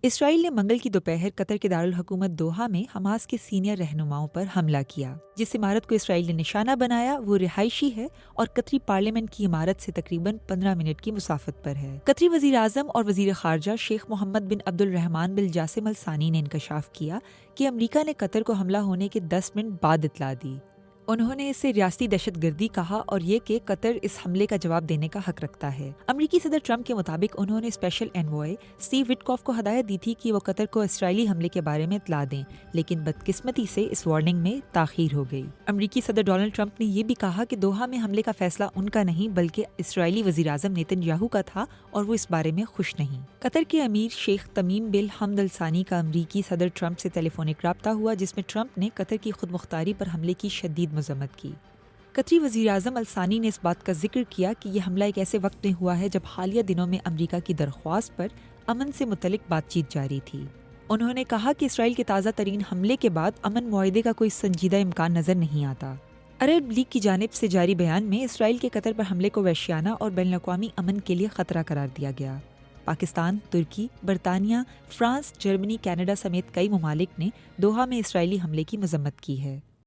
اسرائیل نے منگل کی دوپہر قطر کے دارالحکومت دوحہ میں حماس کے سینئر رہنماؤں پر حملہ کیا۔ جس عمارت کو اسرائیل نے نشانہ بنایا وہ رہائشی ہے اور قطری پارلیمنٹ کی عمارت سے تقریباً 15 منٹ کی مسافت پر ہے۔ قطری وزیر اعظم اور وزیر خارجہ شیخ محمد بن عبد الرحمن بن جاسم الثانی نے انکشاف کیا کہ امریکہ نے قطر کو حملہ ہونے کے 10 منٹ بعد اطلاع دی۔ انہوں نے اسے ریاستی دہشت گردی کہا اور یہ کہ قطر اس حملے کا جواب دینے کا حق رکھتا ہے۔ امریکی صدر ٹرمپ کے مطابق انہوں نے اسپیشل انوائے اسٹیو وٹکاف کو ہدایت دی تھی کہ وہ قطر کو اسرائیلی حملے کے بارے میں اطلاع دیں، لیکن بدقسمتی سے اس وارننگ میں تاخیر ہو گئی۔ امریکی صدر ڈونلڈ ٹرمپ نے یہ بھی کہا کہ دوحہ میں حملے کا فیصلہ ان کا نہیں بلکہ اسرائیلی وزیر اعظم نیتن یاہو کا تھا اور وہ اس بارے میں خوش نہیں۔ قطر کے امیر شیخ تمیم بن حمد الثانی کا امریکی صدر ٹرمپ سے ٹیلی فونک رابطہ ہوا، جس میں ٹرمپ نے قطر کی خود مختاری پر حملے کی شدید مذمت کی۔ قطری وزیر اعظم الثانی نے اس بات کا ذکر کیا کہ یہ حملہ ایک ایسے وقت میں ہوا ہے جب حالیہ دنوں میں امریکہ کی درخواست پر امن سے متعلق بات چیت جاری تھی۔ انہوں نے کہا کہ اسرائیل کے تازہ ترین حملے کے بعد امن معاہدے کا کوئی سنجیدہ امکان نظر نہیں آتا۔ عرب لیگ کی جانب سے جاری بیان میں اسرائیل کے قطر پر حملے کو وحشیانہ اور بین الاقوامی امن کے لیے خطرہ قرار دیا گیا۔ پاکستان، ترکی، برطانیہ، فرانس، جرمنی، کینیڈا سمیت کئی ممالک نے دوحہ میں اسرائیلی حملے کی مذمت کی ہے۔